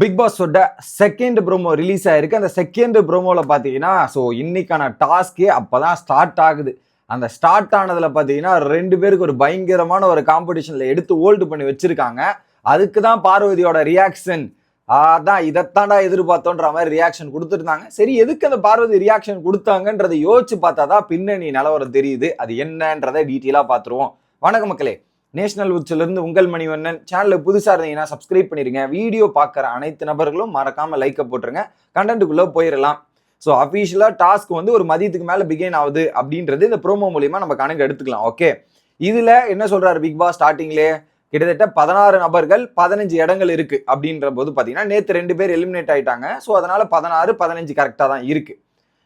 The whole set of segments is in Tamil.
பிக் பாஸோட செகண்ட் ப்ரோமோ ரிலீஸ் ஆயிருக்கு. அந்த செகண்ட் ப்ரோமோல பார்த்தீங்கன்னா இன்னைக்கான டாஸ்கே அப்பதான் ஸ்டார்ட் ஆகுது. அந்த ஸ்டார்ட் ஆனதுல பார்த்தீங்கன்னா 2 பேருக்கு ஒரு பயங்கரமான ஒரு காம்படிஷன்ல எடுத்து ஹோல்டு பண்ணி வச்சிருக்காங்க. அதுக்கு தான் பார்வதியோட ரியாக்ஷன் அதான் இதைத்தாண்டா எதிர்பார்த்தோன்ற மாதிரி ரியாக்ஷன் கொடுத்துருந்தாங்க. சரி, எதுக்கு அந்த பார்வதி ரியாக்ஷன் கொடுத்தாங்கன்றதை யோசிச்சு பார்த்தா தான் பின்னணி நிலவரம் தெரியுது. அது என்னன்றதை டீட்டெயிலாக பார்த்துருவோம். வணக்கம் மக்களே, நேஷனல் உச்சிலிருந்து உங்கள் மணிவண்ணன். சேனலுக்கு புதுசாக இருந்தீங்கன்னா சப்ஸ்கிரைப் பண்ணிருங்க. வீடியோ பார்க்குற அனைத்து நபர்களும் மறக்காம லைக்கை போட்டுருங்க. கண்டென்ட்டுக்குள்ளே போயிடலாம். ஸோ அஃபீஷியலாக டாஸ்க் ஒரு மதியத்துக்கு மேலே பிகின் ஆகுது அப்படின்றது இந்த ப்ரோமோ மூலியமா நம்ம கணக்கு எடுத்துக்கலாம். ஓகே, இதில் என்ன சொல்றாரு பிக் பாஸ் ஸ்டார்டிங்லேயே? கிட்டத்தட்ட 16 நபர்கள் 15 இடங்கள் இருக்கு அப்படின்ற போது பார்த்தீங்கன்னா நேற்று 2 பேர் எலிமினேட் ஆயிட்டாங்க. ஸோ அதனால 16 15 கரெக்டாக தான் இருக்கு.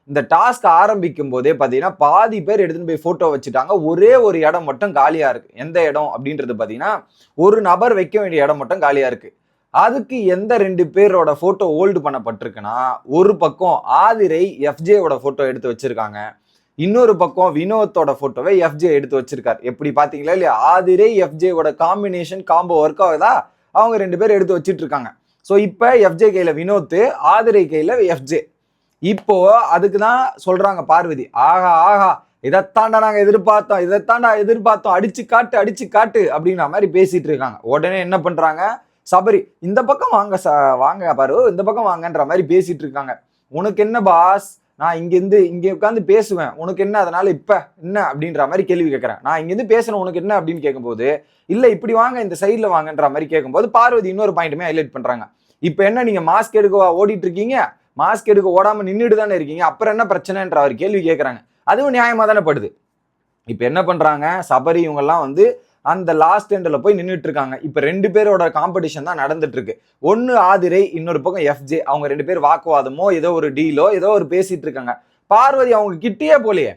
இந்த டாஸ்க் ஆரம்பிக்கும் போதே பார்த்தீங்கன்னா பாதி பேர் எடுத்துன்னு போய் போட்டோ வச்சுட்டாங்க. ஒரே ஒரு இடம் மட்டும் காலியா இருக்கு. எந்த இடம் அப்படின்றது பார்த்தீங்கன்னா ஒரு நபர் வைக்க வேண்டிய இடம் மட்டும் காலியா இருக்கு. அதுக்கு எந்த 2 பேரோட போட்டோ ஹோல்டு பண்ணப்பட்டிருக்குன்னா, ஒரு பக்கம் ஆதிரை எஃப்ஜேவோட போட்டோ எடுத்து வச்சிருக்காங்க, இன்னொரு பக்கம் வினோத்தோட போட்டோவை எஃப்ஜே எடுத்து வச்சிருக்காரு. எப்படி பாத்தீங்களா இல்லையா? ஆதிரை எஃப்ஜேவோட காம்பினேஷன் காம்போ ஒர்க் ஆகுதா? அவங்க 2 பேர் எடுத்து வச்சிட்டு இருக்காங்க. ஸோ இப்போ எஃப்ஜே கையில வினோத், ஆதிரை கையில எஃப்ஜே. இப்போ அதுக்கு தான் சொல்றாங்க பார்வதி, ஆஹா ஆஹா இதைத்தாண்டா நாங்க எதிர்பார்த்தோம், அடிச்சு காட்டு அப்படின்ற மாதிரி பேசிட்டு இருக்காங்க. உடனே என்ன பண்றாங்க, சபரி இந்த பக்கம் வாங்க வாங்க பாரு, இந்த பக்கம் வாங்கன்ற மாதிரி பேசிட்டு இருக்காங்க. உனக்கு என்ன பாஸ், நான் இங்க உட்காந்து பேசுவேன், உனக்கு என்ன அதனால இப்ப என்ன அப்படின்ற மாதிரி கேள்வி கேட்கறேன். நான் இங்கிருந்து பேசுறேன், உனக்கு என்ன அப்படின்னு கேட்கும்போது, இல்ல இப்படி வாங்க, இந்த சைட்ல வாங்கன்ற மாதிரி கேட்கும்போது பார்வதி இன்னொரு பாயிண்ட்டுமே ஹைலைட் பண்றாங்க. இப்ப என்ன நீங்க மாஸ்க் எடுக்க ஓடிட்டு இருக்கீங்க, மாஸ்க் எடுக்க ஓடாம நின்றுட்டு தானே இருக்கீங்க, அப்புறம் என்ன பிரச்சனைன்ற அவர் கேள்வி கேட்கறாங்க. அதுவும் நியாயமா தானே படுது. இப்ப என்ன பண்றாங்க, சபரி இவங்கெல்லாம் அந்த லாஸ்ட் எண்ட்ல போய் நின்றுட்டு இருக்காங்க. இப்ப 2 பேரோட காம்படிஷன் தான் நடந்துட்டு இருக்கு. ஒன்னு ஆதிரை, இன்னொரு பக்கம் எஃப்ஜே. அவங்க 2 பேர் வாக்குவாதமோ ஏதோ ஒரு டீலோ ஏதோ ஒரு பேசிட்டு இருக்காங்க. பார்வதி அவங்க கிட்டே போலையே.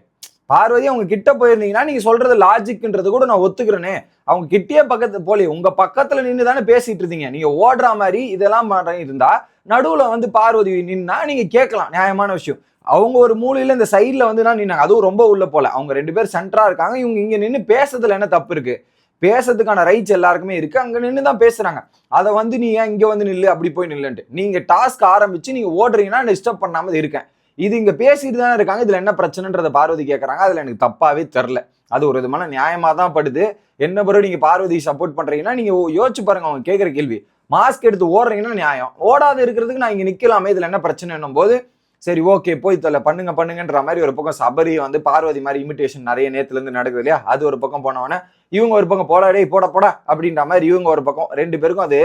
பார்வதி அவங்க கிட்ட போயிருந்தீங்கன்னா நீங்க சொல்றது லாஜிக்ன்றது கூட நான் ஒத்துக்கிறேனே. அவங்க கிட்டே பக்கத்து போலே, உங்க பக்கத்துல நின்று தானே பேசிட்டு இருந்தீங்க. நீங்க ஓடுற மாதிரி இதெல்லாம் இருந்தா நடுவுல பார்வதி நின்னா நீங்க கேட்கலாம், நியாயமான விஷயம். அவங்க ஒரு மூலையில இந்த சைட்ல நின்னாங்க. அதுவும் ரொம்ப உள்ள போல. அவங்க 2 பேர் சென்டரா இருக்காங்க. இவங்க இங்க நின்று பேசுறதுல என்ன தப்பு இருக்கு? பேசுறதுக்கான ரைட்ஸ் எல்லாருக்குமே இருக்கு. அங்க நின்று தான் பேசுறாங்க. அதை நீ ஏன் இங்க நில்லு, அப்படி போய் நில்லுன்ட்டு நீங்க டாஸ்க் ஆரம்பிச்சு நீங்க ஓடுறீங்கன்னா டிஸ்டர்ப் பண்ணாம இருக்கேன். இது இங்க பேசிட்டு தானே இருக்காங்க, இதுல என்ன பிரச்சனைன்றத பார்வதி கேட்கறாங்க. அதுல எனக்கு தப்பாவே தெரியல. அது ஒரு விதமான நியாயமா தான் படுது. என்ன பிறகு நீங்க பார்வதி சப்போர்ட் பண்றீங்கன்னா நீங்க யோசிச்சு பாருங்க. அவங்க கேட்கிற கேள்வி, மாஸ்க் எடுத்து ஓடுறீங்கன்னா நியாயம், ஓடாத இருக்கிறதுக்கு நான் இங்க நிக்கலாமே, இதுல என்ன பிரச்சனை போது சரி ஓகே போய் தொல்ல பண்ணுங்கன்ற மாதிரி ஒரு பக்கம் சபரி பார்வதி மாதிரி இமிட்டேஷன் நிறைய நேத்துல இருந்து நடக்குது இல்லையா? அது ஒரு பக்கம் போனவொடனே இவங்க ஒரு பக்கம் போடாடே போடா அப்படின்ற மாதிரி இவங்க ஒரு பக்கம். 2 பேருக்கும் அது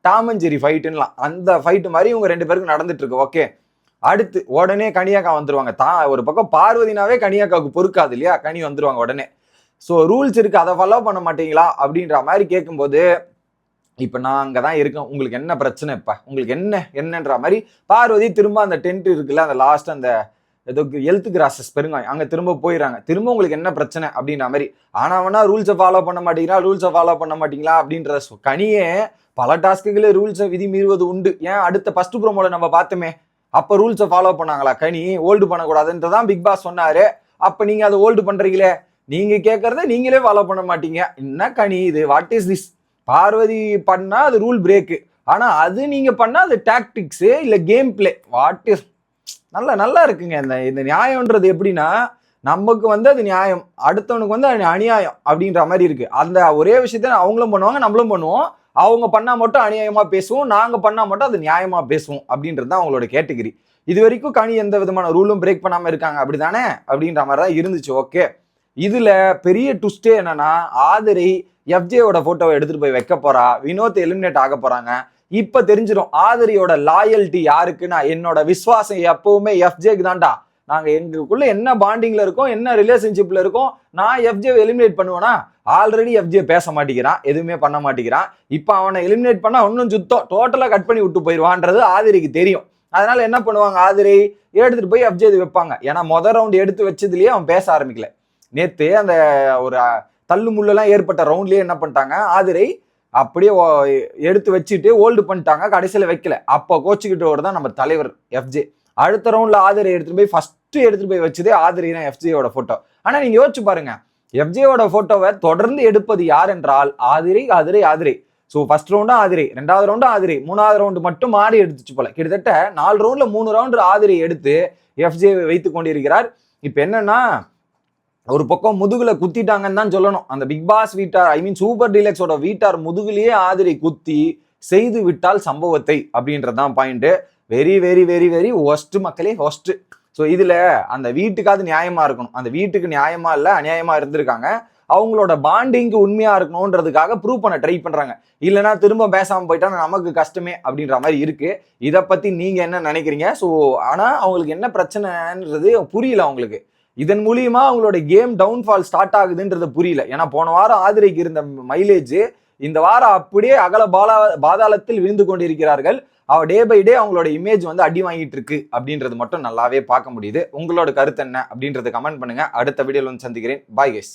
டாம் அண்ட் ஜெர்ரி ஃபைட்டுலாம், அந்த ஃபைட் மாதிரி இவங்க 2 பேருக்கும் நடந்துட்டு இருக்கு. ஓகே, அடுத்து உடனே கனியாக்கா வந்துருவாங்க. ஒரு பக்கம் பார்வதினாவே கனியாக்காவுக்கு பொறுக்காது இல்லையா? கனி வந்துருவாங்க உடனே. ஸோ ரூல்ஸ் இருக்கு, அதை ஃபாலோ பண்ண மாட்டீங்களா அப்படின்ற மாதிரி கேட்கும்போது, இப்ப நான் அங்கதான் இருக்கேன், உங்களுக்கு என்ன பிரச்சனை, இப்ப உங்களுக்கு என்னன்ற மாதிரி பார்வதி திரும்ப அந்த டென்ட் இருக்குல்ல, அந்த லாஸ்ட் அந்த ஏதோ ஹெல்த் கிராசஸ் பெருங்காயம் அங்க திரும்ப போயிடறாங்க. திரும்ப உங்களுக்கு என்ன பிரச்சனை அப்படின்ற மாதிரி. ஆனா ரூல்ஸை ஃபாலோ பண்ண மாட்டீங்களா அப்படின்ற கனியே பல டாஸ்க்குகளே ரூல்ஸை விதி மீறுவது உண்டு. ஏன் அடுத்த ஃபர்ஸ்ட் ப்ரோமோல நம்ம பார்த்தோமே, அப்ப ரூல்ஸை ஃபாலோ பண்ணாங்களா? கனி ஹோல்டு பண்ணக்கூடாதுன்றதான் பிக் பாஸ் சொன்னாரு. அப்ப நீங்க அதை ஹோல்டு பண்றீங்களே, நீங்க கேட்கறத நீங்களே ஃபாலோ பண்ண மாட்டீங்க. என்ன கனி இது, வாட் இஸ் திஸ்? பார்வதி பண்ணா அது ரூல் பிரேக்கு, ஆனா அது நீங்க பண்ணா அது டாக்டிக்ஸ் இல்ல கேம் பிளே. வாட் இஸ் நல்லா இருக்குங்க. இந்த நியாயம்ன்றது எப்படின்னா, நமக்கு அது நியாயம், அடுத்தவனுக்கு அது அநியாயம் அப்படின்ற மாதிரி இருக்கு. அந்த ஒரே விஷயத்த அவங்களும் பண்ணுவாங்க, நம்மளும் பண்ணுவோம். அவங்க பண்ணா மட்டும் அநியாயமா பேசுவோம், நாங்க பண்ணா மட்டும் அது நியாயமா பேசுவோம் அப்படின்றது தான் அவங்களோட கேட்டகிரி. இது வரைக்கும் கனி எந்த விதமான ரூலும் பிரேக் பண்ணாம இருக்காங்க அப்படிதானே அப்படின்ற மாதிரி தான் இருந்துச்சு. ஓகே, இதுல பெரிய ட்விஸ்டே என்னன்னா, ஆதிரை எஃப்ஜேவோட போட்டோவை எடுத்துட்டு போய் வைக்க போறா, வினோத் எலிமினேட் ஆக போறாங்க. இப்ப தெரிஞ்சிடும் ஆதிரியோட லாயல்ட்டி யாருக்குன்னா, என்னோட விசுவாசம் எப்பவுமே எஃப்ஜேக்கு தான்டா. நாங்க எங்களுக்குள்ள என்ன பாண்டிங்ல இருக்கோம், என்ன ரிலேஷன்ஷிப்ல இருக்கோம், நான் எஃப்ஜே எலிமினேட் பண்ணுவேனா? ஆல்ரெடி எஃப்ஜே பேச மாட்டேங்கிறான், எதுவுமே பண்ண மாட்டேங்கிறான். இப்ப அவனை எலிமினேட் பண்ணா இன்னும் சுத்தம் டோட்டலா கட் பண்ணி விட்டு போயிடுவான்றது ஆதிரிக்கு தெரியும். அதனால என்ன பண்ணுவாங்க, ஆதிரை எடுத்துட்டு போய் எஃப்ஜே வைப்பாங்க. ஏன்னா ரவுண்ட் எடுத்து வச்சதுலயே அவன் பேச ஆரம்பிக்கல. நேத்து அந்த ஒரு தள்ளு முள்ளெல்லாம் ஏற்பட்ட ரவுண்ட்லயே என்ன பண்ணிட்டாங்க, ஆதிரை அப்படியே எடுத்து வச்சுட்டு ஹோல்டு பண்ணிட்டாங்க, கடைசியில வைக்கல. அப்போ கோச்சுக்கிட்டவர் தான் நம்ம தலைவர் எஃப்ஜே. அடுத்த ரவுண்ட்ல ஆதிரை எடுத்துட்டு போய் வச்சதே ஆதிரை தான், எஃப்ஜேயோட போட்டோ. ஆனா நீங்க யோசிச்சு பாருங்க, எஃப்ஜேயோட போட்டோவை தொடர்ந்து எடுப்பது யார் என்றால் ஆதிரை. ஸோ ஃபர்ஸ்ட் ரவுண்டும் ஆதிரை, 2வது ரவுண்டும் ஆதிரை, 3வது ரவுண்டு மட்டும் மாறி எடுத்துச்சு போல. கிட்டத்தட்ட 4 ரவுண்ட்ல 3 ரவுண்டு ஆதிரை எடுத்து எஃப்ஜே வைத்துக் கொண்டிருக்கிறார். இப்ப என்னன்னா ஒரு பக்கம் முதுகுல குத்திட்டாங்கன்னு தான் சொல்லணும். அந்த பிக் பாஸ் வீட்டார், ஐ மீன் சூப்பர் டீலக்ஸோட வீட்டார் முதுகுலயே ஆதிரை குத்தி செய்து விட்டால் சம்பவத்தை அப்படின்றதான் point. Very very very very worst மக்களே, ஒஸ்ட். ஸோ இதுல அந்த வீட்டுக்காவது நியாயமா இருக்கணும். அந்த வீட்டுக்கு நியாயமா இல்ல, அநியாயமா இருந்திருக்காங்க. அவங்களோட பாண்டிங்க்கு உண்மையா இருக்கணும்ன்றதுக்காக ப்ரூவ் பண்ண ட்ரை பண்றாங்க. இல்லைன்னா திரும்ப பேசாம போயிட்டா நமக்கு கஷ்டமே அப்படின்ற மாதிரி இருக்கு. இதை பத்தி நீங்க என்ன நினைக்கிறீங்க? ஸோ ஆனா அவங்களுக்கு என்ன பிரச்சனைன்றது புரியல அவங்களுக்கு. இதன் மூலியமா அவங்களோட கேம் டவுன்ஃபால் ஸ்டார்ட் ஆகுதுன்றது புரியல. ஏன்னா போன வாரம் ஆதிரைக்கு இருந்த மைலேஜ் இந்த வாரம் அப்படியே அகல பாதாளத்தில் விழுந்து கொண்டிருக்கிறார்கள். டே பை டே அவங்களோட இமேஜ் வந்து அடி வாங்கிட்டு இருக்கு அப்படின்றது மட்டும் நல்லாவே பார்க்க முடியுது. உங்களோட கருத்து என்ன அப்படின்றது கமெண்ட் பண்ணுங்க. அடுத்த வீடியோல வந்து சந்திக்கிறேன். Bye guys.